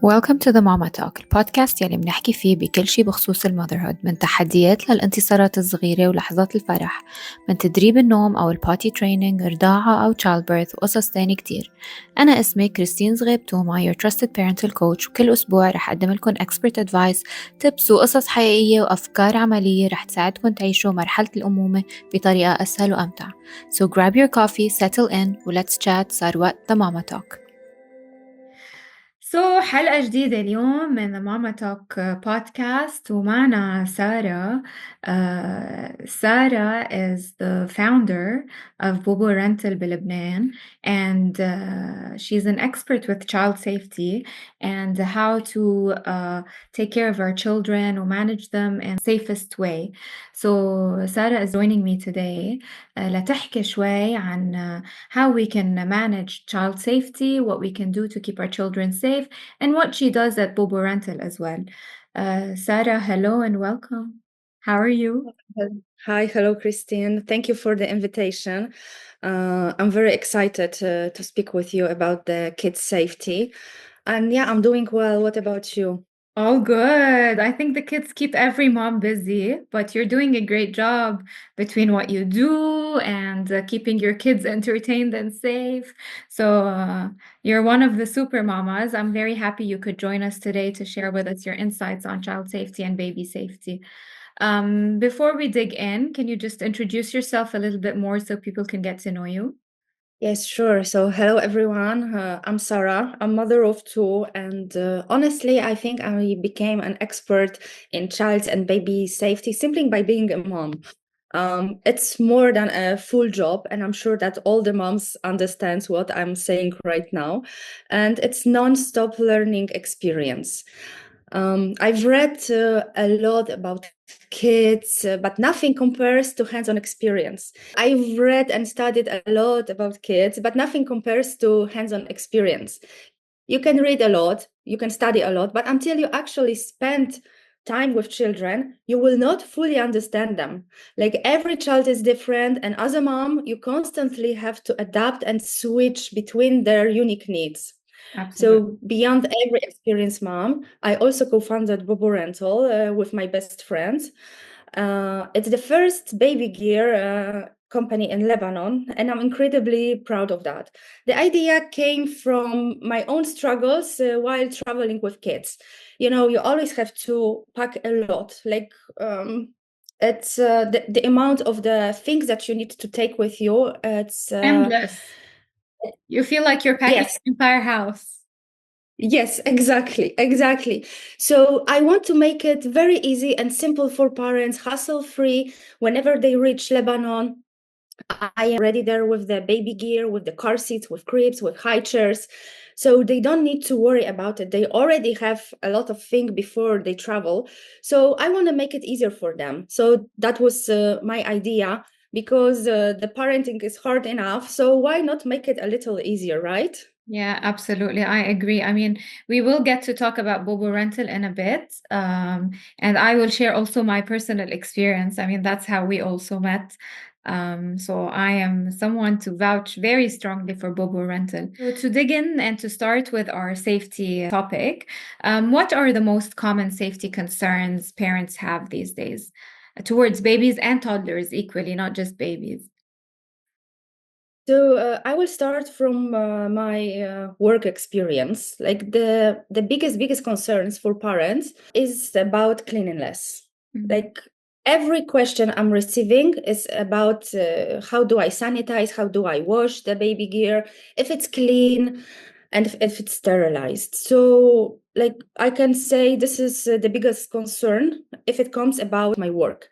Welcome to the Mama Talk, البودكاست يلي بنحكي فيه بكل شي بخصوص المotherhood، من تحديات للانتصارات الصغيرة ولحظات الفرح، من تدريب النوم أو البوتي تريننج، رضاعة أو childbirth وقصص تاني كتير. أنا اسمي كريستين زغيبتوما، your trusted parental coach، وكل أسبوع رح أقدم لكم expert advice، tips وقصص حقيقية وأفكار عملية رح تساعدكم تعيشوا مرحلة الأمومة بطريقة أسهل وأمتع. So grab your coffee, settle in, let's chat. صار وقت the Mama Talk. حلقة جديدة اليوم من ماما توك بودكاست ومعنا سارة. سارة is the founder of Bobo Rental بلبنان, and she's an expert with child safety and how to take care of our children or manage them in the safest way. So Sara is joining me today لتحكي شوي عن how we can manage child safety, what we can do to keep our children safe, and what she does at Bobo Rental as well. Sara, hello and welcome. How are you? Hi, hello, Christine. Thank you for the invitation. I'm very excited to speak with you about the kids' safety. And yeah, I'm doing well. What about you? All good. I think the kids keep every mom busy, but you're doing a great job between what you do and keeping your kids entertained and safe. So you're one of the super mamas. I'm very happy you could join us today to share with us your insights on child safety and baby safety. Before we dig in, can you just introduce yourself a little bit more so people can get to know you? Yes, sure. So hello, everyone. I'm Sara. I'm mother of two. And honestly, I think I became an expert in child and baby safety simply by being a mom. It's more than a full job, and I'm sure that all the moms understands what I'm saying right now. And it's non-stop learning experience. I've read a lot about kids, but nothing compares to hands-on experience. I've read and studied a lot about kids, but nothing compares to hands-on experience. You can read a lot, you can study a lot, but until you actually spend time with children, you will not fully understand them. Like every child is different, and as a mom, you constantly have to adapt and switch between their unique needs. Absolutely. So beyond every experienced mom, I also co-founded Bobo Rental with my best friends. It's the first baby gear company in Lebanon, and I'm incredibly proud of that. The idea came from my own struggles while traveling with kids. You know, you always have to pack a lot. It's the amount of the things that you need to take with you. It's Endless. You feel like you're packing yes. an entire house. Yes, exactly. So I want to make it very easy and simple for parents, hassle-free. Whenever they reach Lebanon, I am ready there with the baby gear, with the car seats, with cribs, with high chairs. So they don't need to worry about it. They already have a lot of things before they travel. So I want to make it easier for them. So that was my idea, because the parenting is hard enough. So why not make it a little easier, right? Yeah, absolutely. I agree. I mean, we will get to talk about Bobo Rental in a bit. And I will share also my personal experience. I mean, that's how we also met. So I am someone to vouch very strongly for Bobo Rental. So to dig in and to start with our safety topic, what are the most common safety concerns parents have these days towards babies and toddlers equally, not just babies? So I will start from my work experience. Like the biggest concerns for parents is about cleanliness. Like every question I'm receiving is about how do I sanitize, how do I wash the baby gear, if it's clean, and if it's sterilized. So like I can say this is the biggest concern if it comes about my work.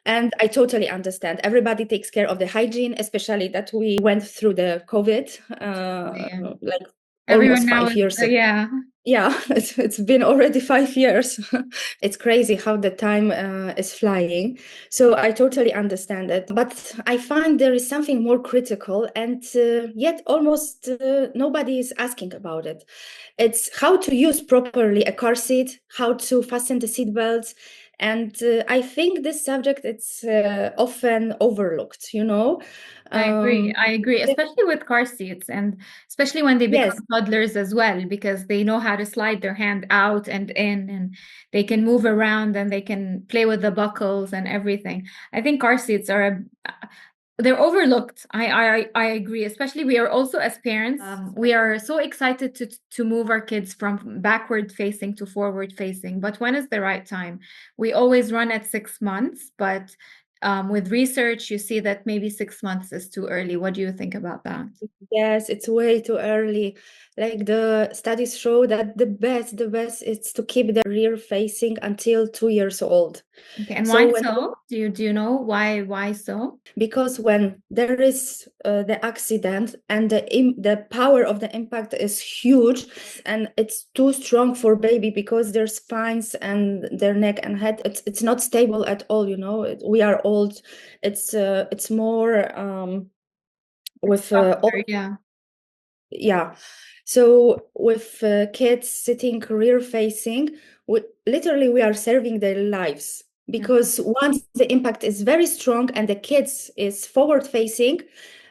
And I totally understand. Everybody takes care of the hygiene, especially that we went through the COVID, like Everyone almost now 5 years ago. yeah. Yeah, it's been already 5 years. It's crazy how the time is flying. So I totally understand it. But I find there is something more critical, and yet almost nobody is asking about it. It's how to use properly a car seat, how to fasten the seat belts, And I think this subject, it's often overlooked, you know. I agree, especially with car seats, and especially when they become Yes, toddlers as well, because they know how to slide their hand out and in, and they can move around and they can play with the buckles and everything. I think car seats are they're overlooked. I agree. Especially we are also as parents, we are so excited to move our kids from backward facing to forward facing. But when is the right time? We always run at 6 months, but with research, you see that maybe 6 months is too early. What do you think about that? yes, it's way too early. Like the studies show that the best is to keep the rear facing until 2 years old. Okay, and So why when so? Do you know why so? because when there is the accident and the power of the impact is huge and it's too strong for baby because their spines and their neck and head, it's not stable at all, you know. We are old. It's more with Softer, yeah. So with kids sitting rear facing, literally we are serving their lives, because once the impact is very strong and the kids is forward facing,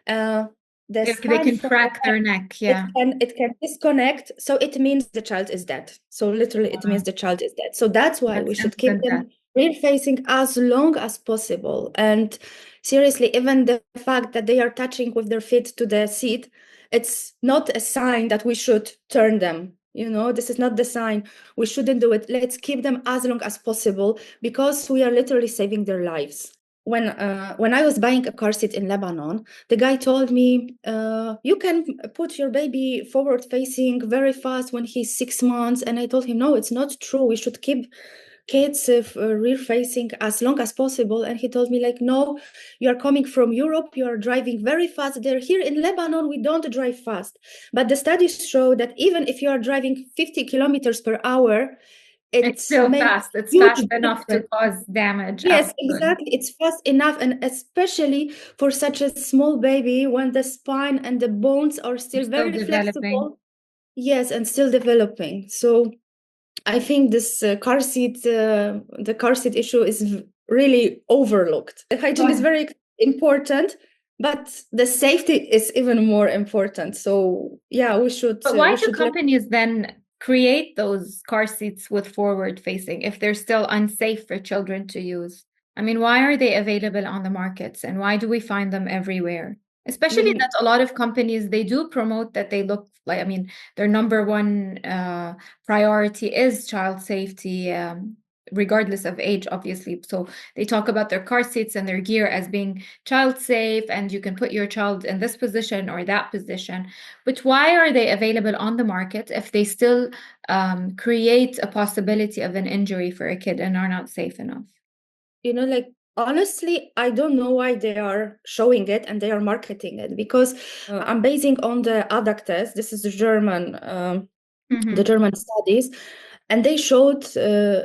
the They spine can from crack their neck. it can disconnect. So it means the child is dead. So literally it means the child is dead. So that's why That's we should keep instant death. them rear facing as long as possible. And seriously, even the fact that they are touching with their feet to the seat, it's not a sign that we should turn them. You know, this is not the sign. We shouldn't do it. Let's keep them as long as possible, because we are literally saving their lives. When I was buying a car seat in Lebanon, the guy told me, you can put your baby forward facing very fast when he's 6 months. And I told him, no, it's not true. We should keep kids rear facing as long as possible. And he told me, like, no, you are coming from Europe, you are driving very fast there. Here in Lebanon, we don't drive fast. But the studies show that even if you are driving 50 kilometers per hour, It's it still makes fast. It's huge fast enough to difference. cause damage Yes, afterward. exactly. It's fast enough, and especially for such a small baby, when the spine and the bones are They're still still very developing. flexible. Yes, and still developing. So I think this the car seat issue is really overlooked. The hygiene is very important, but the safety is even more important. So yeah, But why we do should let. companies then create those car seats with forward facing if they're still unsafe for children to use? I mean, why are they available on the markets and why do we find them everywhere? Especially You that a lot of companies, they do promote that they look like, I mean, their number one priority is child safety, regardless of age, obviously. So they talk about their car seats and their gear as being child safe, and you can put your child in this position or that position. But why are they available on the market if they still create a possibility of an injury for a kid and are not safe enough? like, honestly, I don't know why they are showing it and they are marketing it, because I'm basing on the ADAC test. This is the German studies, and they showed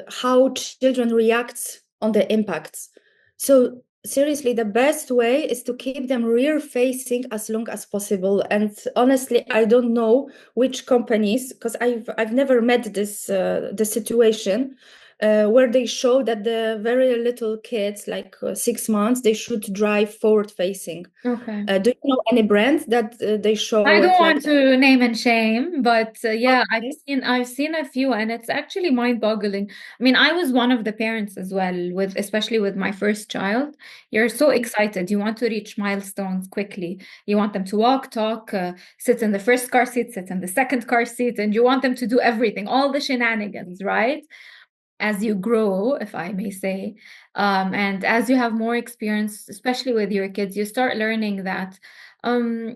how children react on the impacts. So seriously, the best way is to keep them rear facing as long as possible. And honestly, I don't know which companies, because I've never met the situation where they show that the very little kids, like 6 months, they should drive forward facing. Okay. Do you know any brands that they I show don't it like want that? to name and shame, but yeah, Okay. I've seen a few, and it's actually mind-boggling. I mean, I was one of the parents as well, with especially with my first child. You're so excited. You want to reach milestones quickly. You want them to walk, talk, sit in the first car seat, sit in the second car seat, and you want them to do everything, all the shenanigans, right? As you grow, if I may say, and as you have more experience, especially with your kids, you start learning that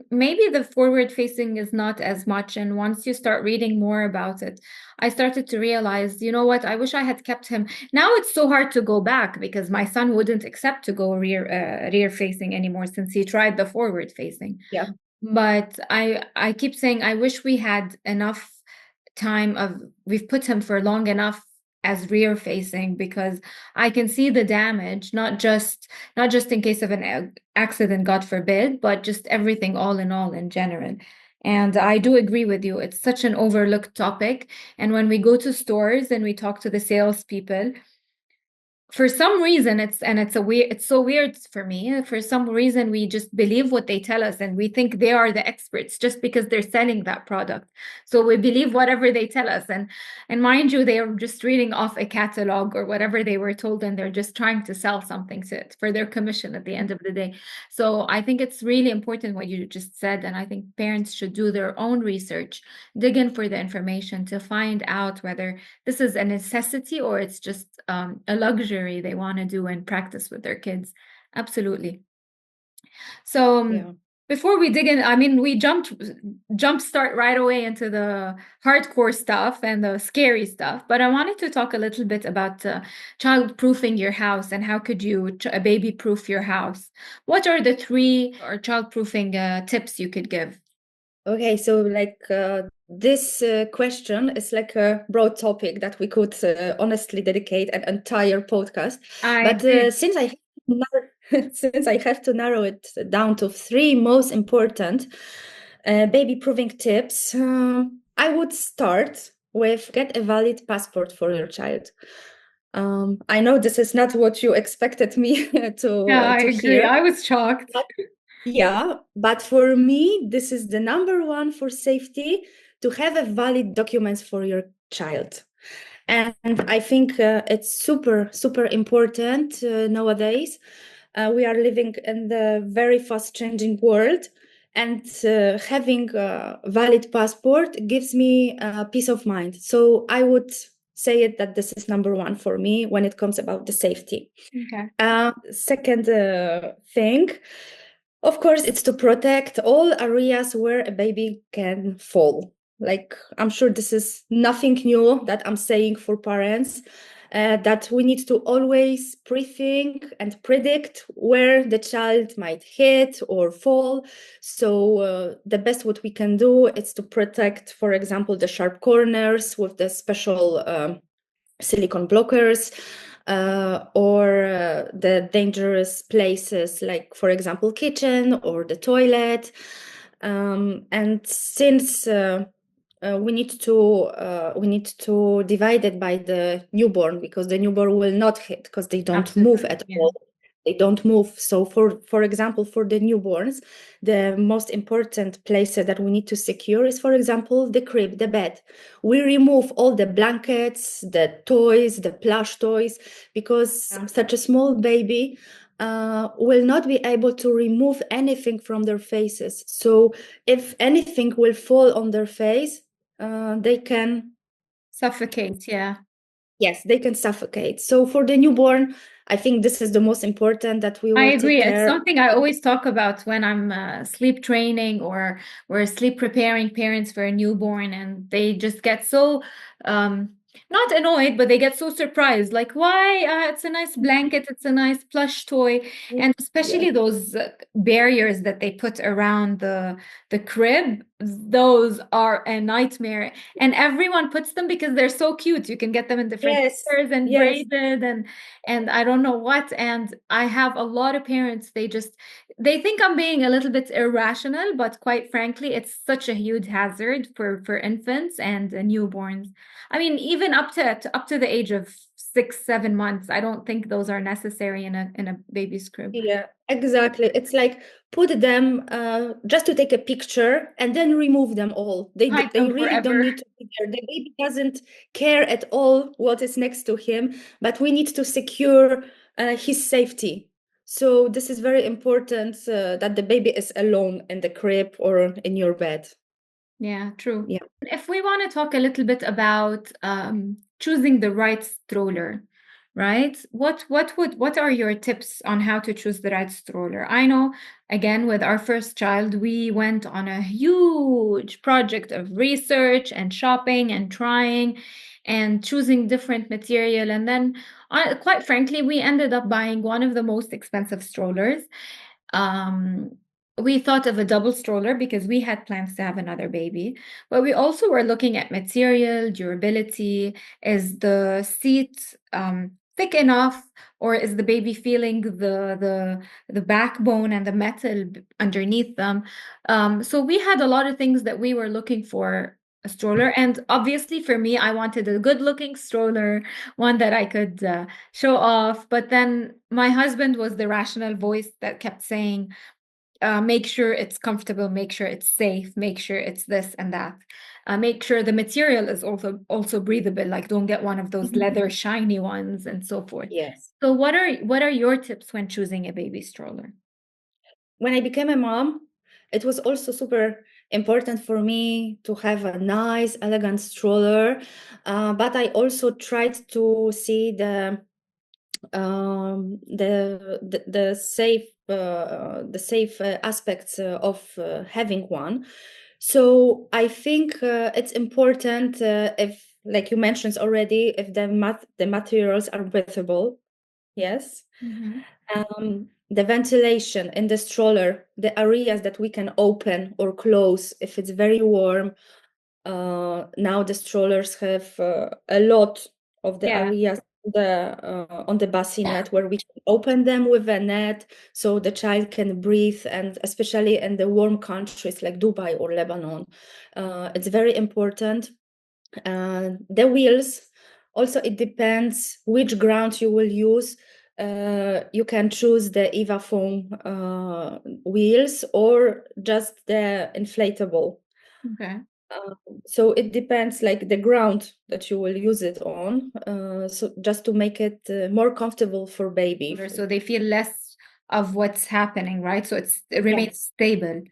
maybe the forward facing is not as much. And once you start reading more about it, I started to realize, you know what, I wish I had kept him. Now it's so hard to go back because my son wouldn't accept to go rear facing anymore since he tried the forward facing. Yeah. But I keep saying I wish we had enough time of we've put him for long enough as rear facing, because I can see the damage, not just in case of an accident, God forbid, but just everything all in all in general. And I do agree with you. It's such an overlooked topic. And when we go to stores and we talk to the salespeople, for some reason, it's so weird for me. For some reason, we just believe what they tell us, and we think they are the experts just because they're selling that product. So we believe whatever they tell us, and mind you, they are just reading off a catalog or whatever they were told, and they're just trying to sell something for their commission at the end of the day. So I think it's really important what you just said, and I think parents should do their own research, dig in for the information to find out whether this is a necessity or it's just a luxury they want to do and practice with their kids. Absolutely. So Yeah. before we dig in, I mean, we jump start right away into the hardcore stuff and the scary stuff, but I wanted to talk a little bit about child-proofing your house and how could you baby-proof your house. What are the 3 or child-proofing tips you could give? Okay, so like this question is like a broad topic that we could honestly dedicate an entire podcast. But since I have to narrow it down to 3 most important baby proving tips, I would start with get a valid passport for your child. I know this is not what you expected me to I agree. hear. I was shocked. Yeah, but for me, this is the number 1 for safety, to have a valid documents for your child. And I think it's super, super important nowadays. We are living in the very fast changing world, and having a valid passport gives me peace of mind. So I would say it that this is number 1 for me when it comes about the safety. Okay. Second thing, of course, it's to protect all areas where a baby can fall. Like, I'm sure this is nothing new that I'm saying for parents, that we need to always pre-think and predict where the child might hit or fall. So the best what we can do is to protect, for example, the sharp corners with the special silicone blockers, or the dangerous places, like, for example, kitchen or the toilet. And since we need to divide it by the newborn, because the newborn will not hit, because they don't move at all. They don't move. So for example, for the newborns, the most important place that we need to secure is, for example, the crib, the bed. We remove all the blankets, the toys, the plush toys, because such a small baby will not be able to remove anything from their faces. So if anything will fall on their face, they can suffocate. Yeah. Yes, they can suffocate. So for the newborn, I think this is the most important, that we will I agree. take care. It's something I always talk about when I'm sleep training or sleep preparing parents for a newborn, and they just get so not annoyed, but they get so surprised. Like, why? It's a nice blanket, it's a nice plush toy, and especially those barriers that they put around the crib. Those are a nightmare, and everyone puts them because they're so cute. You can get them in different colors and braided and I don't know what. And I have a lot of parents, they think I'm being a little bit irrational, but quite frankly, it's such a huge hazard for infants and newborns. I mean, even up to the age of 6-7 months, I don't think those are necessary in a baby's crib. Yeah, exactly. It's like put them just to take a picture and then remove them all. They really don't need to be there. The baby doesn't care at all what is next to him, but we need to secure his safety. So this is very important, that the baby is alone in the crib or in your bed. Yeah, true. Yeah. If we want to talk a little bit about choosing the right stroller, right? What are your tips on how to choose the right stroller? I know, again, with our first child, we went on a huge project of research and shopping and trying and choosing different material. And then, quite frankly, we ended up buying one of the most expensive strollers. We thought of a double stroller because we had plans to have another baby, but we also were looking at material, durability. Is the seat thick enough, or is the baby feeling the backbone and the metal underneath them? So we had a lot of things that we were looking for a stroller. And obviously for me, I wanted a good looking stroller, one that I could show off. But then my husband was the rational voice that kept saying, make sure it's comfortable, make sure it's safe, make sure it's this and that. Make sure the material is also breathable, like don't get one of those leather shiny ones and so forth. Yes. So what are your tips when choosing a baby stroller? When I became a mom, it was also super important for me to have a nice, elegant stroller. But I also tried to see the safe aspects of having one. So I think it's important if, like you mentioned already, if the materials are breathable. Yes. The ventilation in the stroller, the areas that we can open or close if it's very warm. Now the strollers have a lot of the areas on the bassinet where we can open them with a net so the child can breathe, and especially in the warm countries like Dubai or Lebanon, it's very important. The wheels, also it depends which ground you will use. You can choose the Eva foam wheels or just the inflatable. Okay. So it depends, like the ground that you will use it on. So just to make it more comfortable for baby. So they feel less of what's happening, right? So it remains stable.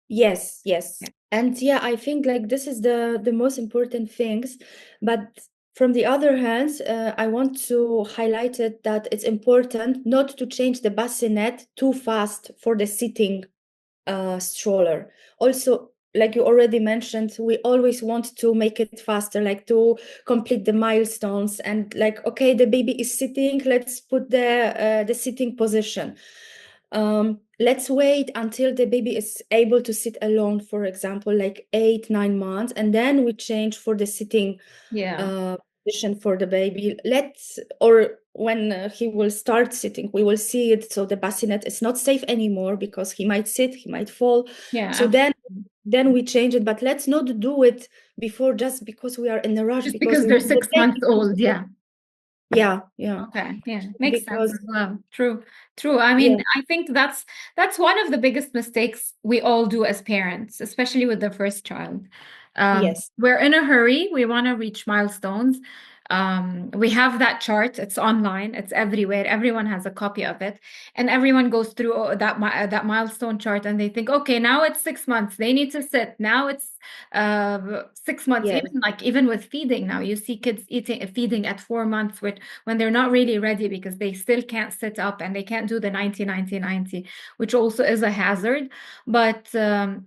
Yes. And yeah, I think like this is the most important things. But from the other hand, I want to highlight it that it's important not to change the bassinet too fast for the sitting stroller. Also, like you already mentioned, we always want to make it faster, like to complete the milestones and like, okay, the baby is sitting, let's put the sitting position. Let's wait until the baby is able to sit alone, for example, like 8-9 months, and then we change for the sitting position for the baby. Or when he will start sitting, we will see it. So the bassinet is not safe anymore because he might sit, he might fall. So then we change it, but let's not do it before just because we are in a rush. Just because they're 6 months old, Yeah. Okay, makes sense as well. True. I Yeah. mean, I think that's one of the biggest mistakes we all do as parents, especially with the first child. Yes. We're in a hurry. We want to reach milestones. We have that chart. It's online. It's everywhere. Everyone has a copy of it, and everyone goes through that milestone chart, and they think, okay, now it's 6 months. They need to sit. Now it's 6 months. Yes. Even with feeding now, you see kids feeding at 4 months, when they're not really ready because they still can't sit up and they can't do the 90-90-90, which also is a hazard. But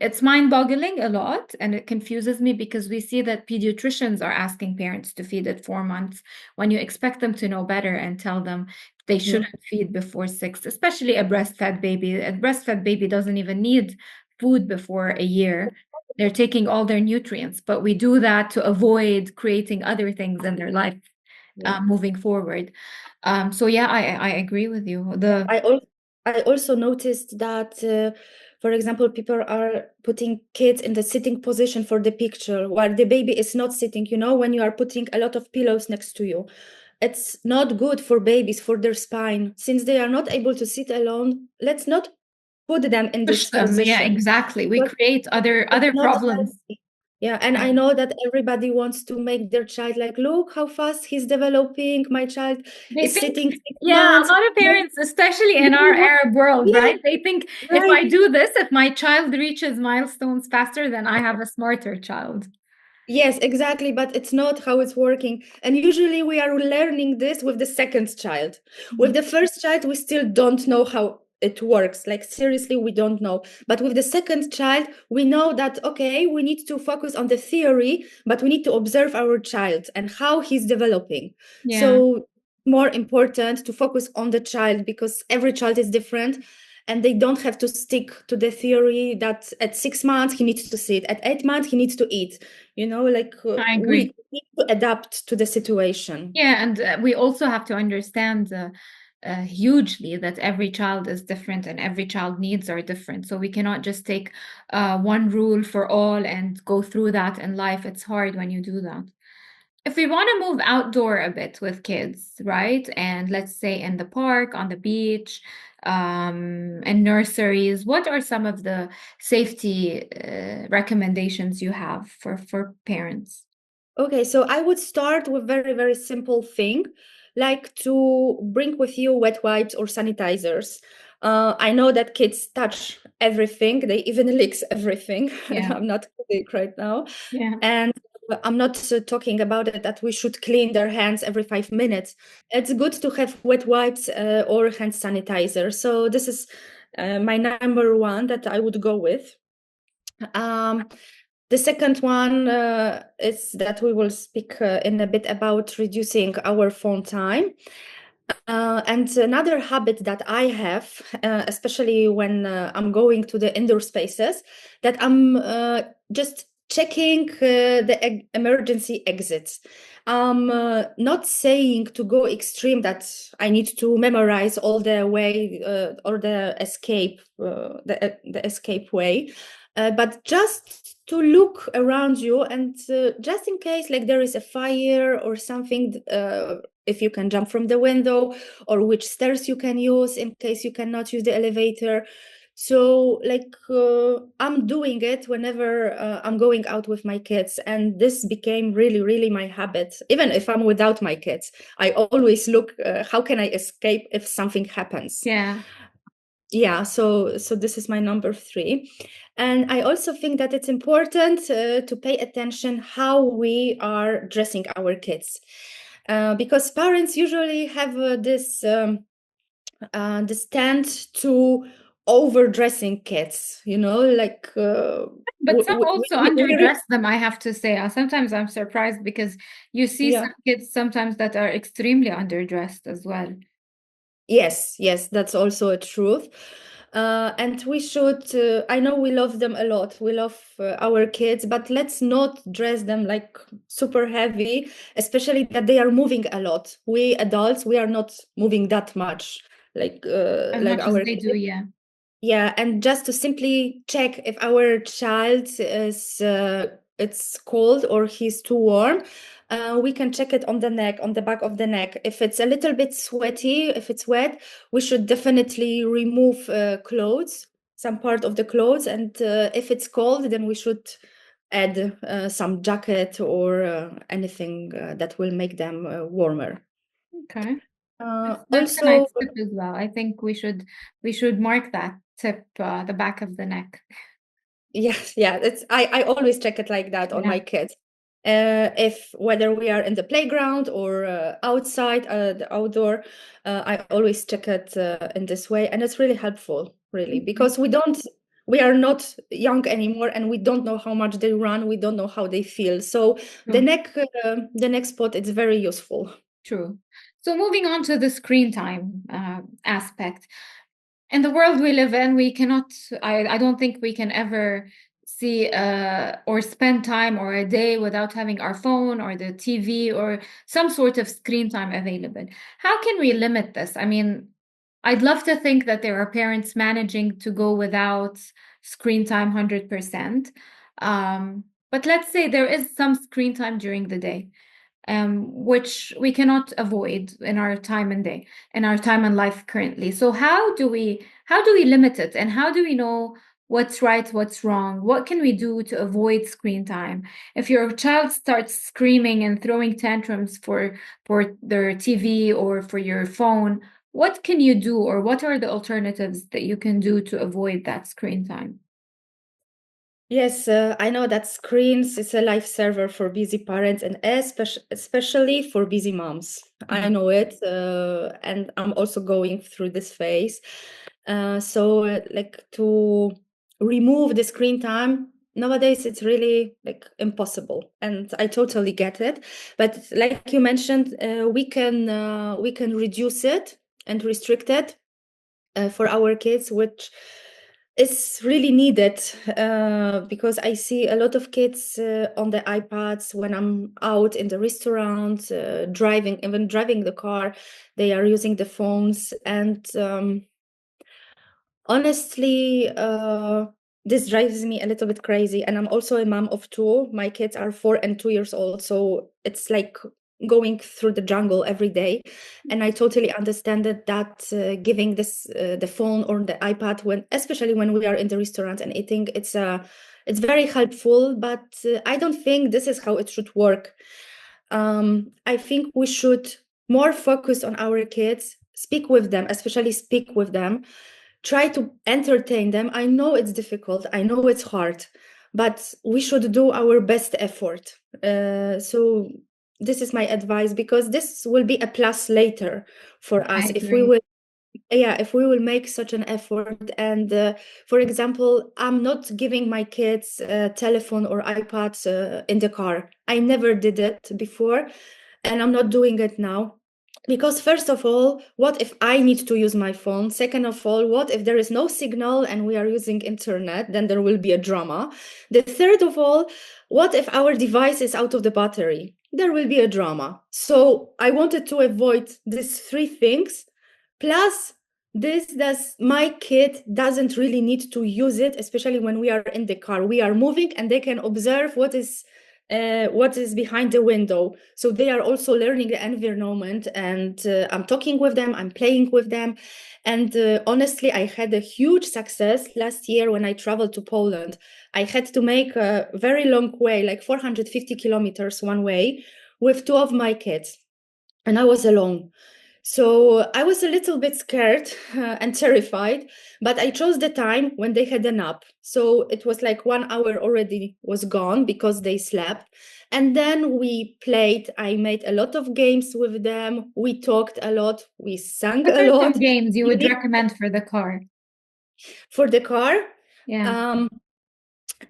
it's mind-boggling a lot, and it confuses me because we see that pediatricians are asking parents to feed at 4 months when you expect them to know better and tell them they shouldn't feed before 6, especially a breastfed baby. A breastfed baby doesn't even need food before a year. They're taking all their nutrients, but we do that to avoid creating other things in their life moving forward. So yeah, I agree with you. I also noticed that, for example, people are putting kids in the sitting position for the picture while the baby is not sitting. You know, when you are putting a lot of pillows next to you, it's not good for babies, for their spine. Since they are not able to sit alone, let's not put them in this position. Yeah, exactly. We create other problems. Healthy. Yeah, and I know that everybody wants to make their child like, look how fast he's developing. My child is sitting 6 months. A lot of parents, especially in our Arab world, right? They think if I do this, if my child reaches milestones faster, then I have a smarter child. Yes, exactly. But it's not how it's working. And usually we are learning this with the second child. With the first child, we still don't know how it works. Like, seriously, we don't know. But with the second child, we know that, okay, we need to focus on the theory, but we need to observe our child and how he's developing. So more important to focus on the child because every child is different. And they don't have to stick to the theory that at 6 months he needs to sit, at 8 months he needs to eat. You know, like I agree. we need to adapt to the situation. Yeah, and we also have to understand hugely that every child is different and every child needs are different. So we cannot just take one rule for all and go through that in life. It's hard when you do that. If we want to move outdoor a bit with kids, right? And let's say in the park, on the beach, in nurseries, what are some of the safety recommendations you have for parents? Okay, so I would start with very, very simple thing, like to bring with you wet wipes or sanitizers. I know that kids touch everything, they even licks everything. Yeah. I'm not kidding right now. Yeah. And I'm not talking about it that we should clean their hands every 5 minutes. It's good to have wet wipes or hand sanitizer. So this is my number one that I would go with. The second one is that we will speak in a bit about reducing our phone time. And another habit that I have, especially when I'm going to the indoor spaces, that I'm just checking the emergency exits. I'm not saying to go extreme that I need to memorize all the way or the escape way, but just to look around you and just in case like there is a fire or something, if you can jump from the window or which stairs you can use in case you cannot use the elevator. So like I'm doing it whenever I'm going out with my kids, and this became really, really my habit. Even if I'm without my kids, I always look how can I escape if something happens. Yeah, so this is my number 3. And I also think that it's important to pay attention how we are dressing our kids, because parents usually have this tend to overdressing kids, like But some also underdress them, I have to say. Sometimes I'm surprised because you see some kids sometimes that are extremely underdressed as well. Yes, that's also a truth. And we should, I know we love them a lot. We love our kids, but let's not dress them like super heavy, especially that they are moving a lot. We adults, we are not moving that much like as much as they do, yeah. Yeah, and just to simply check if our child is it's cold or he's too warm, we can check it on the neck, on the back of the neck. If it's a little bit sweaty, if it's wet, we should definitely remove clothes, some part of the clothes. And if it's cold, then we should add some jacket or anything that will make them warmer. Okay. That's Also, a nice tip as well. I think we should mark that tip, the back of the neck. Yes, yeah, I always check it like that on my kids. If whether we are in the playground or outside, the outdoor, I always check it in this way, and it's really helpful, really, because we are not young anymore, and we don't know how much they run, we don't know how they feel. So the neck spot is very useful. True. So moving on to the screen time aspect. In the world we live in, we cannot, I don't think we can ever see or spend time or a day without having our phone or the TV or some sort of screen time available. How can we limit this? I mean, I'd love to think that there are parents managing to go without screen time 100%. But let's say there is some screen time during the day, which we cannot avoid in our time and life currently. So how do we limit it, and how do we know what's right, what's wrong? What can we do to avoid screen time? If your child starts screaming and throwing tantrums for their TV or for your phone, what can you do, or what are the alternatives that you can do to avoid that screen time? Yes, I know that screens is a lifesaver for busy parents and especially for busy moms. I know it, and I'm also going through this phase. So, like to remove the screen time nowadays, it's really like impossible, and I totally get it. But like you mentioned, we can reduce it and restrict it for our kids, which It's really needed because I see a lot of kids on the iPads when I'm out in the restaurant, even driving the car, they are using the phones. And honestly, this drives me a little bit crazy. And I'm also a mom of two. My kids are 4 and 2 years old. So it's like going through the jungle every day. And I totally understand that giving the phone or the iPad, especially when we are in the restaurant and eating, it's very helpful. But I don't think this is how it should work. I think we should more focus on our kids, speak with them, especially speak with them, try to entertain them. I know it's difficult, I know it's hard, but we should do our best effort. So this is my advice, because this will be a plus later for us if we will make such an effort. And for example, I'm not giving my kids a telephone or iPads in the car. I never did it before, and I'm not doing it now. Because first of all, what if I need to use my phone? Second of all, what if there is no signal and we are using internet? Then there will be a drama. The third of all, what if our device is out of the battery? There will be a drama. So I wanted to avoid these three things. Plus, my kid doesn't really need to use it, especially when we are in the car. We are moving and they can observe what is behind the window. So they are also learning the environment, and I'm talking with them, I'm playing with them. And honestly, I had a huge success last year when I traveled to Poland. I had to make a very long way, like 450 kilometers one way, with two of my kids, and I was alone. So I was a little bit scared and terrified, but I chose the time when they had a nap. So it was like 1 hour already was gone because they slept. And then we played. I made a lot of games with them. We talked a lot. We sang What a are lot. some games you would recommend for the car? For the car? Yeah.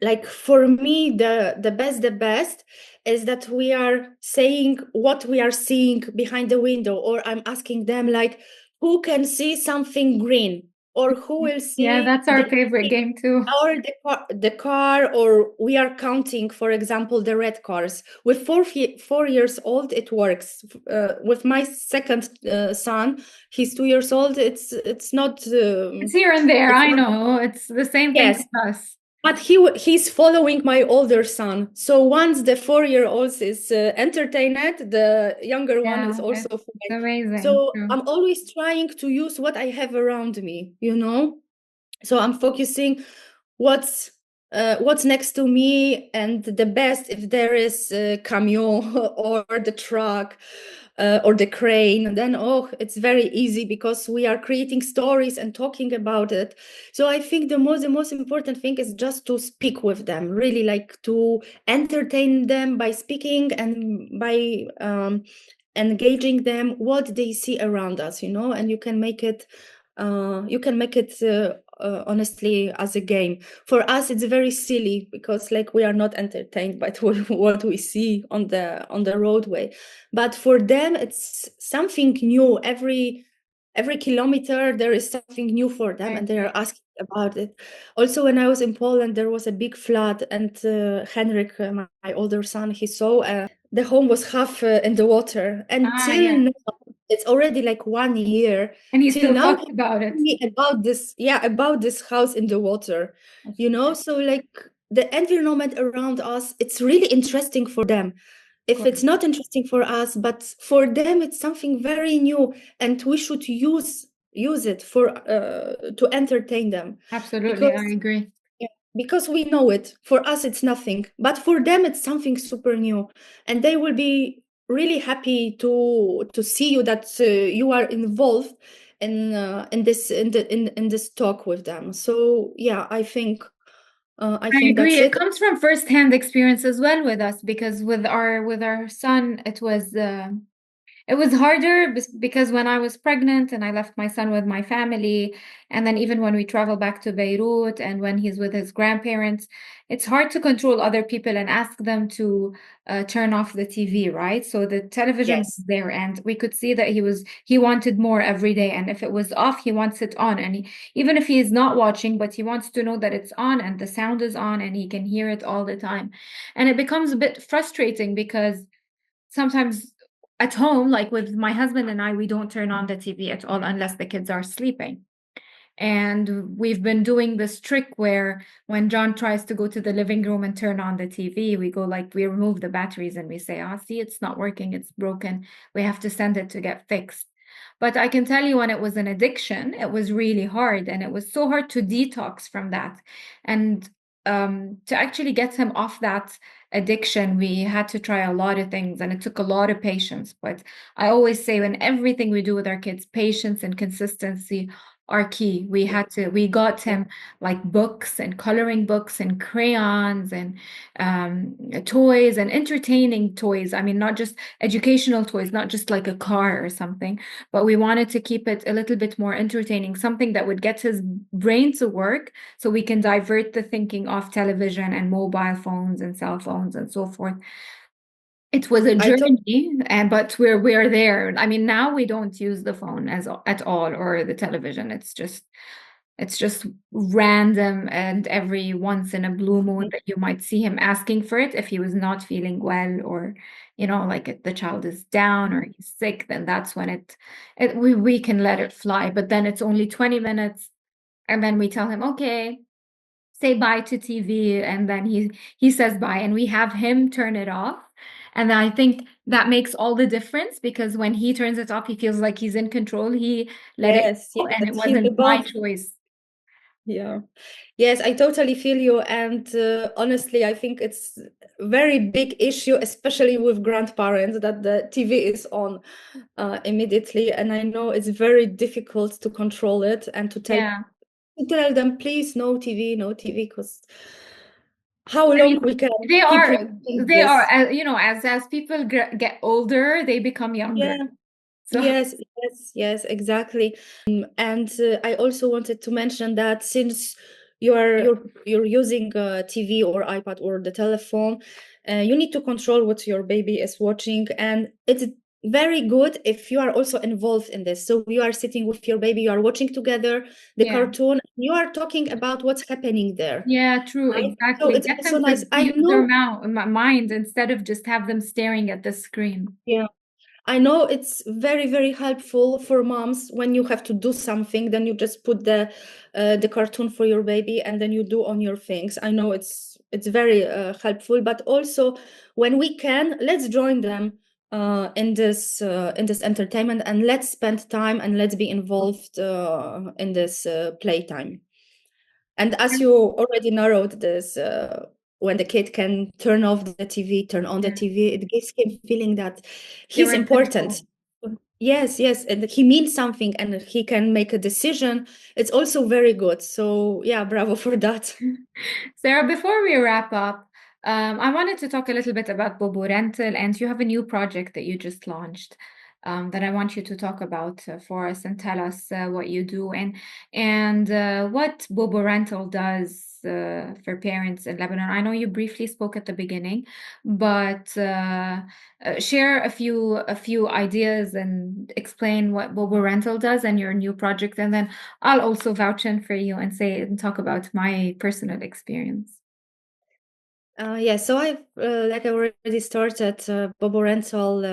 Like for me, the best is that we are saying what we are seeing behind the window, or I'm asking them like, who can see something green, or who will see Yeah, that's our favorite game too. or the car, or we are counting, for example, the red cars. With 4 years old, it works. With my second son, he's 2 years old. It's not. It's here and there. I know. It's the same thing Yes. with us. But he's following my older son. So once the 4-year-old is entertained, the younger one is also It's following. amazing. So True. I'm always trying to use what I have around me, you know? So I'm focusing what's next to me, and the best, if there is a camion or the truck or the crane, then it's very easy because we are creating stories and talking about it. So I think the most important thing is just to speak with them, really, like to entertain them by speaking and by engaging them what they see around us, you know. And you can make it honestly as a game. For us it's very silly because like we are not entertained by what we see on the roadway, but for them it's something new. Every kilometer there is something new for them, and they are asking about it. Also, when I was in Poland, there was a big flood, and Henrik, my older son, he saw the home was half in the water. Until now, it's already like 1 year. And he Till still now, talks about it. about this house in the water, you know. So like the environment around us, it's really interesting for them. If it's not interesting for us, but for them it's something very new, and we should use it for to entertain them. Absolutely, I agree. Because we know it. For us it's nothing, but for them it's something super new, and they will be really happy to see you, that you are involved in this talk with them. So yeah, I think I think agree. that's It comes from firsthand experience as well with us, because with our son, It was harder because when I was pregnant and I left my son with my family, and then even when we travel back to Beirut and when he's with his grandparents, it's hard to control other people and ask them to turn off the TV, right? So the television was Yes. there, and we could see that he wanted more every day, and if it was off, he wants it on, and even if he is not watching, but he wants to know that it's on and the sound is on and he can hear it all the time, and it becomes a bit frustrating because sometimes at home, like with my husband and I, we don't turn on the TV at all unless the kids are sleeping. And we've been doing this trick where when John tries to go to the living room and turn on the TV, we remove the batteries and we say, see, it's not working, it's broken. We have to send it to get fixed. But I can tell you when it was an addiction, it was really hard. And it was so hard to detox from that. And to actually get him off that addiction, we had to try a lot of things and it took a lot of patience. But I always say, when everything we do with our kids, patience and consistency are key. We got him like books and coloring books and crayons and toys and entertaining toys. I mean, not just educational toys, not just like a car or something, but we wanted to keep it a little bit more entertaining, something that would get his brain to work so we can divert the thinking off television and mobile phones and cell phones and so forth. It was a I to- journey, but we're there. I mean, now we don't use the phone at all or the television. It's just random, and every once in a blue moon that you might see him asking for it if he was not feeling well, or like if the child is down or he's sick, then that's when we can let it fly. But then it's only 20 minutes, and then we tell him, okay, say bye to TV, and then he says bye, and we have him turn it off. And I think that makes all the difference, because when he turns it off, he feels like he's in control. He let it yes, go, yes, and it that he's wasn't my above. choice. Yeah. Yes, I totally feel you. And honestly, I think it's a very big issue, especially with grandparents, that the TV is on immediately. And I know it's very difficult to control it and to Yeah. tell them, please, no TV, no TV, because how I mean, long we can they keep are, repeating they are, this? as people get older, they become younger. Yeah. So Yes, yes, yes, exactly. And I also wanted to mention that since you're using TV or iPad or the telephone, you need to control what your baby is watching, and it's very good if you are also involved in this. So you are sitting with your baby, you are watching together the yeah. cartoon, you are talking about what's happening there. Yeah, true, Right? So exactly. it's Get also them to nice. I use their know, mind instead of just have them staring at the screen. yeah. I know it's very, very helpful for moms when you have to do something, then you just put the cartoon for your baby and then you do on your things. I know it's very helpful, but also when we can, let's join them in this entertainment, and let's spend time and let's be involved in this playtime. And as you already narrowed this, when the kid can turn off the TV, turn on the Yeah. TV, it gives him feeling that They he's were in important. control. Yes, yes, and he means something and he can make a decision. It's also very good. So yeah, bravo for that. Sarah, before we wrap up, I wanted to talk a little bit about Bobo Rental, and you have a new project that you just launched, that I want you to talk about for us and tell us what you do and what Bobo Rental does for parents in Lebanon. I know you briefly spoke at the beginning, but share a few ideas and explain what Bobo Rental does and your new project, and then I'll also vouch in for you and say and talk about my personal experience. Yeah, so I've like I already started Bobo Rental.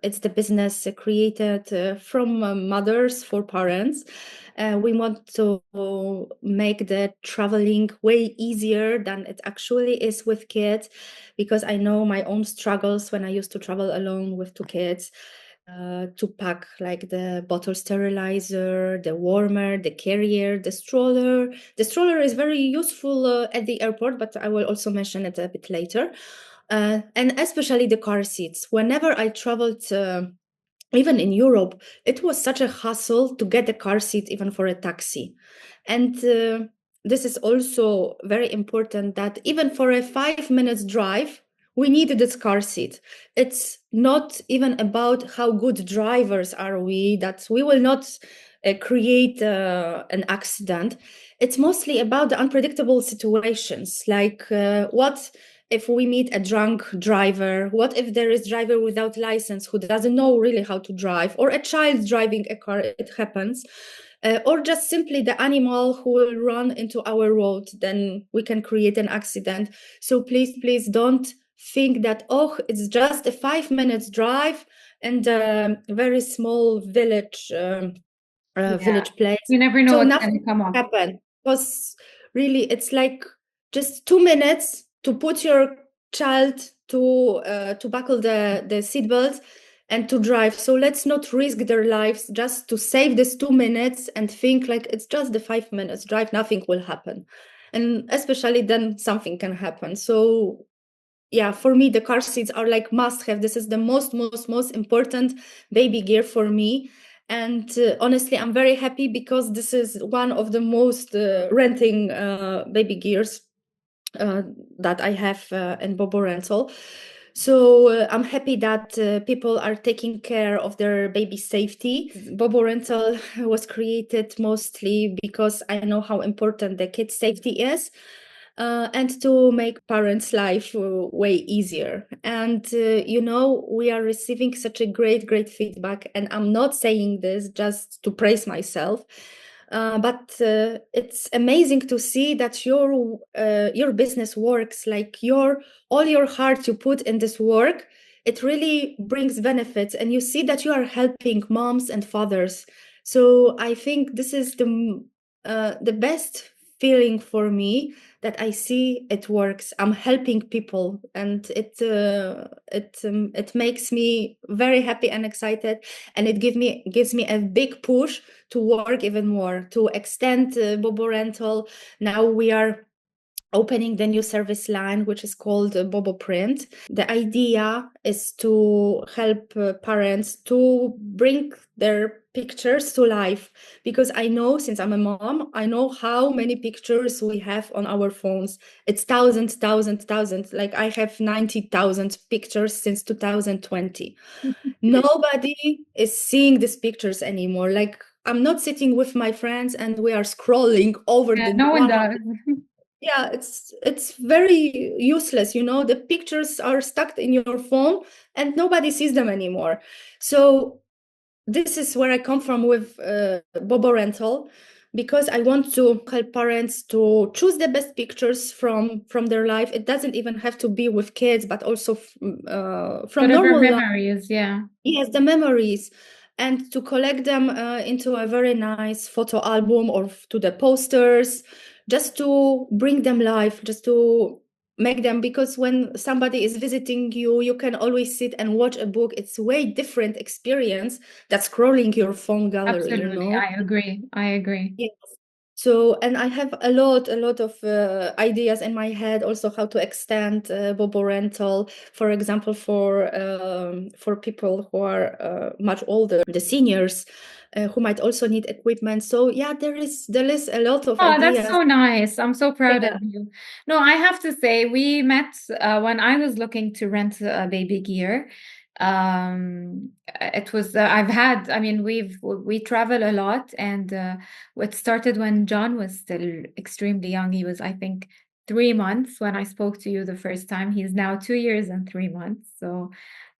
It's the business created from mothers for parents. We want to make the traveling way easier than it actually is with kids, because I know my own struggles when I used to travel alone with two kids. To pack like the bottle sterilizer, the warmer, the carrier, the stroller. The stroller is very useful at the airport, but I will also mention it a bit later. And especially the car seats. Whenever I traveled, even in Europe, it was such a hassle to get a car seat, even for a taxi. And this is also very important that even for a 5 minutes drive, we need this car seat. It's not even about how good drivers are we, that we will not create an accident. It's mostly about the unpredictable situations, like what if we meet a drunk driver? What if there is a driver without license who doesn't know really how to drive, or a child driving a car? It happens. Or just simply the animal who will run into our road, then we can create an accident. So please don't think that, oh, it's just a 5 minutes drive and a very small village village place. You never know So what's nothing going to come up. happen, because really it's like just 2 minutes to put your child to buckle the seatbelt and to drive. So let's not risk their lives just to save this 2 minutes and think like it's just the 5 minutes drive, nothing will happen. And especially then something can happen. So yeah, for me, the car seats are like must have. This is the most important baby gear for me. And honestly, I'm very happy because this is one of the most renting baby gears that I have in Bobo Rental. So I'm happy that people are taking care of their baby safety. Bobo Rental was created mostly because I know how important the kids' safety is. And to make parents' life way easier. And we are receiving such a great feedback. And I'm not saying this just to praise myself, but it's amazing to see that your business works. Like all your heart you put in this work, it really brings benefits, and you see that you are helping moms and fathers. So I think this is the best feeling for me, that I see it works. I'm helping people, and it makes me very happy and excited, and it gives me a big push to work even more, to extend Bobo Rental. Now we are opening the new service line, which is called Bobo Print. The idea is to help parents to bring their pictures to life, because I know, since I'm a mom, I know how many pictures we have on our phones. It's thousands. Like I have 90,000 pictures since 2020. Nobody is seeing these pictures anymore. Like I'm not sitting with my friends and we are scrolling over Yeah, the no one 100. does. Yeah, it's very useless. The pictures are stuck in your phone and nobody sees them anymore. So this is where I come from with Bobo Rental, because I want to help parents to choose the best pictures from their life. It doesn't even have to be with kids, but also from Whatever normal life. memories, yeah. Yes, the memories, and to collect them into a very nice photo album, or to the posters, just to bring them life, just to make them, because when somebody is visiting you, you can always sit and watch a book. It's a way different experience than scrolling your phone gallery, Absolutely. I agree. Yes. So, and I have a lot of ideas in my head also how to extend Bobo Rental, for example, for people who are much older, the seniors who might also need equipment. So yeah, there is a lot of Oh, that's ideas. so nice. I'm so proud Yeah. of you. No, I have to say, we met when I was looking to rent baby gear. It was, I mean, we travel a lot, and it started when John was still extremely young. He was, I think, 3 months when I spoke to you the first time. He's now 2 years and 3 months. So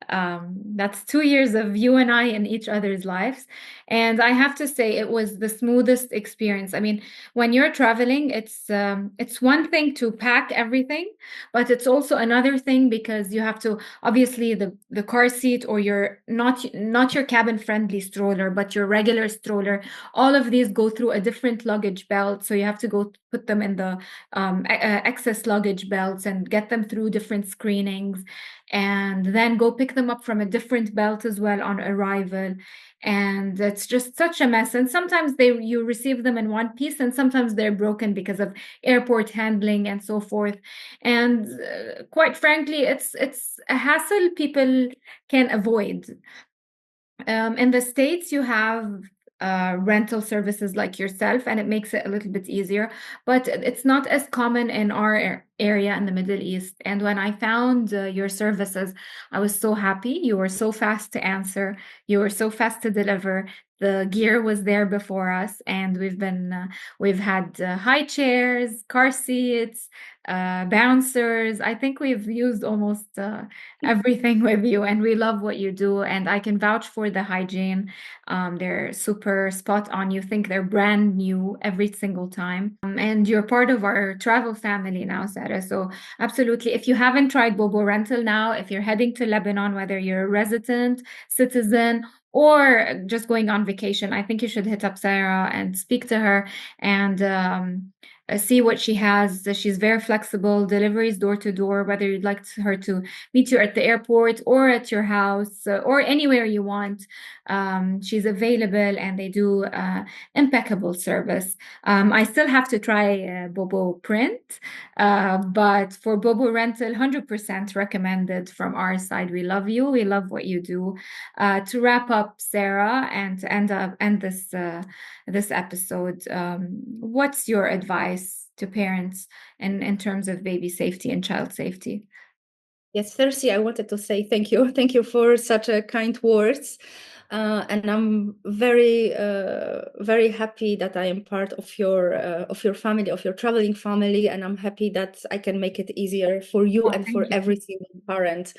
that's 2 years of you and I in each other's lives. And I have to say, it was the smoothest experience. I mean, when you're traveling, it's one thing to pack everything, but it's also another thing because you have to, obviously, the car seat, or your not your cabin friendly stroller, but your regular stroller. All of these go through a different luggage belt, so you have to go put them in the excess luggage belts and get them through different screenings, and then go pick them up from a different belt as well on arrival. And it's just such a mess. And sometimes you receive them in one piece, and sometimes they're broken because of airport handling and so forth. And quite frankly, it's a hassle people can avoid. In the States, you have rental services like yourself, and it makes it a little bit easier, but it's not as common in our area in the Middle East. And when I found your services, I was so happy. You were so fast to answer. You were so fast to deliver. The gear was there before us, and we've had high chairs, car seats, bouncers. I think we've used almost everything with you, and we love what you do. And I can vouch for the hygiene. They're super spot on. You think they're brand new every single time. And you're part of our travel family now, Sarah. So absolutely, if you haven't tried Bobo Rental now, if you're heading to Lebanon, whether you're a resident, citizen, or just going on vacation, I think you should hit up Sarah and speak to her and see what she has. She's very flexible, deliveries door to door, whether you'd like her to meet you at the airport or at your house or anywhere you want. She's available, and they do impeccable service. I still have to try Bobo Print, but for Bobo Rental, 100% recommended from our side. We love you. We love what you do. To wrap up, Sarah, and to end this episode, what's your advice to parents in terms of baby safety and child safety? Yes, firstly, I wanted to say thank you. Thank you for such a kind words. And I'm very, very happy that I am part of your family, of your traveling family, and I'm happy that I can make it easier for you Oh, and thank for you. every single parent.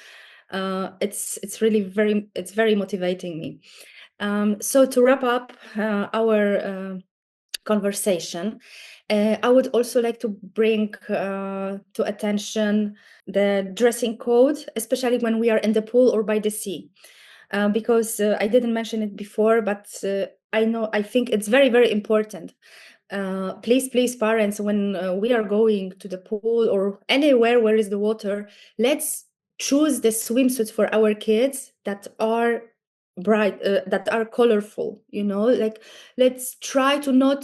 It's really very motivating me. So to wrap up our conversation, I would also like to bring to attention the dressing code, especially when we are in the pool or by the sea. Because I didn't mention it before, but I think it's very, very important. Please, parents, when we are going to the pool or anywhere where is the water, let's choose the swimsuits for our kids that are bright, that are colorful, like let's try to not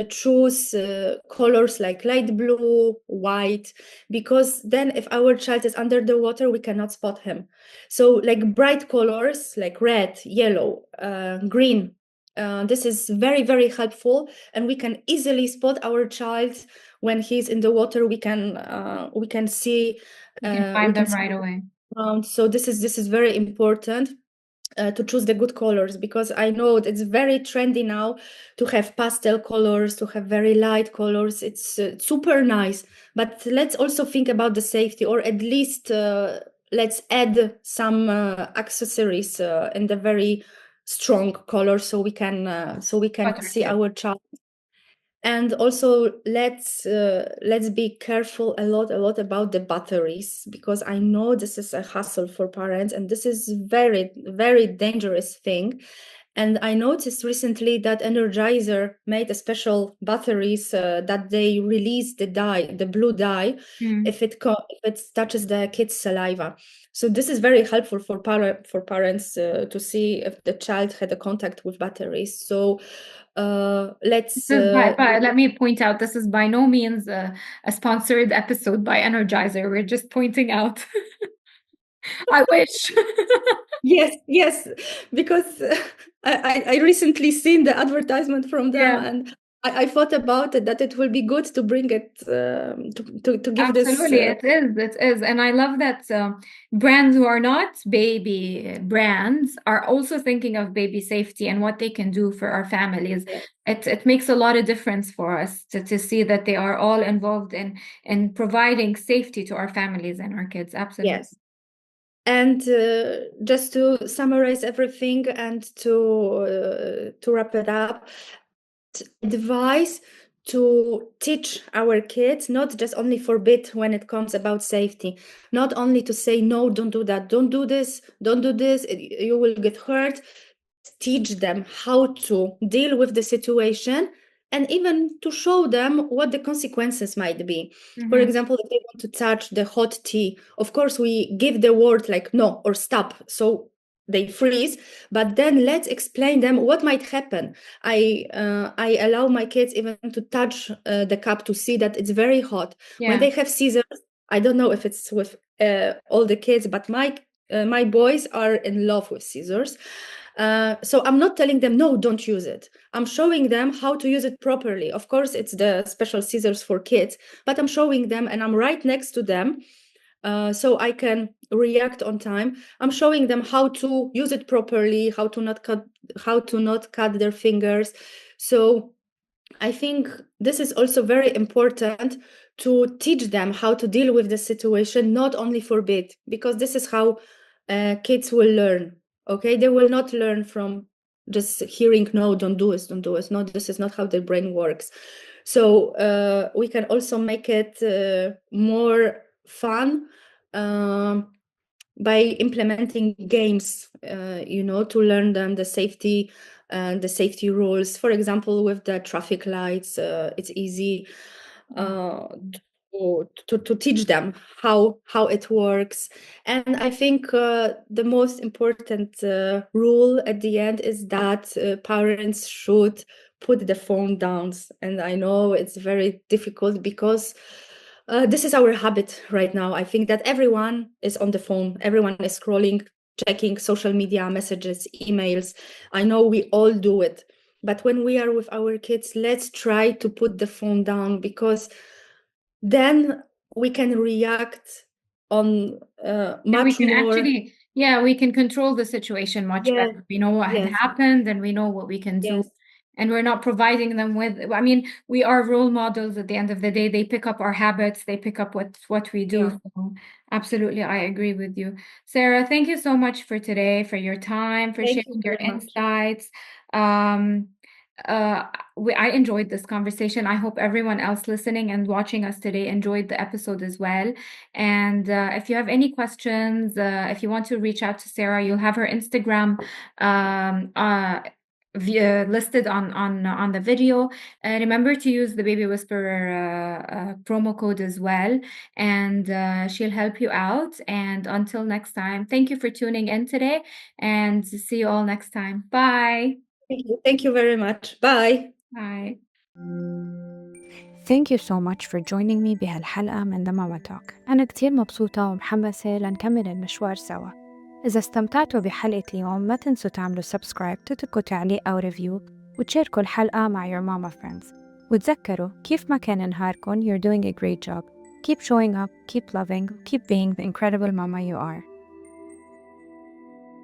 choose colors like light blue, white, because then if our child is under the water, we cannot spot him. So like bright colors like red, yellow, green, this is very, very helpful, and we can easily spot our child when he's in the water. We can see, You can find them right away. So this is very important. To choose the good colors, because I know it's very trendy now to have pastel colors, to have very light colors. It's super nice, but let's also think about the safety, or at least let's add some accessories in the very strong color, so we can see our child. And also let's be careful a lot about the batteries, because I know this is a hassle for parents, and this is very, very dangerous thing. And I noticed recently that Energizer made a special batteries that they release the dye, the blue dye, if it touches the kid's saliva. So this is very helpful for parents to see if the child had a contact with batteries. So let's. But let me point out, this is by no means a sponsored episode by Energizer. We're just pointing out. I wish. Yes, because I recently seen the advertisement from them, and I thought about it, that it will be good to bring it to give this. Absolutely, it is, and I love that brands who are not baby brands are also thinking of baby safety and what they can do for our families. It makes a lot of difference for us to see that they are all involved in providing safety to our families and our kids. Absolutely. Yes. And just to summarize everything and to wrap it up, advice to teach our kids, not just only forbid when it comes about safety, not only to say, no, don't do that, don't do this, you will get hurt. Teach them how to deal with the situation, and even to show them what the consequences might be. For example, if they want to touch the hot tea, of course we give the word like no or stop, so they freeze, but then let's explain them what might happen. I allow my kids even to touch the cup to see that it's very hot. When they have scissors, I don't know if it's with all the kids, but my boys are in love with scissors. So I'm not telling them, no, don't use it. I'm showing them how to use it properly. Of course, it's the special scissors for kids, but I'm showing them and I'm right next to them. So I can react on time. I'm showing them how to use it properly, how to not cut their fingers. So I think this is also very important to teach them how to deal with the situation, not only forbid, because this is how kids will learn. Okay, they will not learn from just hearing, no, don't do it, don't do it. No, this is not how their brain works. So we can also make it more fun by implementing games, to learn them the safety rules. For example, with the traffic lights, it's easy to teach them how it works. And I think the most important rule at the end is that parents should put the phone down. And I know it's very difficult because this is our habit right now. I think that everyone is on the phone, everyone is scrolling, checking social media, messages, emails. I know we all do it. But when we are with our kids, let's try to put the phone down, because then we can react on much we can more. actually, we can control the situation much better. We know what had happened and we know what we can do. And we're not providing them with, I mean, we are role models at the end of the day. They pick up our habits, they pick up what we do. Yeah. So absolutely, I agree with you. Sarah, thank you so much for today, for your time, for sharing your insights. I enjoyed this conversation. I hope everyone else listening and watching us today enjoyed the episode as well. And if you have any questions, if you want to reach out to Sarah, you'll have her Instagram listed on the video. Remember to use the Baby Whisperer promo code as well, and she'll help you out. And until next time, thank you for tuning in today, and see you all next time. Bye. Thank you very much. Bye. Bye. Thank you so much for joining me بهالحلقة من The Mama Talk. أنا كتير مبسوطة ومحمسة لنكمل المشوار سوا. إذا استمتعتوا بحلقة اليوم ما تنسوا تعملوا سبسكرايب، تتركوا تعليق أو ريفيو، وتشاركوا الحلقة مع your mama friends. وتذكروا كيف ما كان نهاركن, you're doing a great job. Keep showing up, keep loving, keep being the incredible mama you are.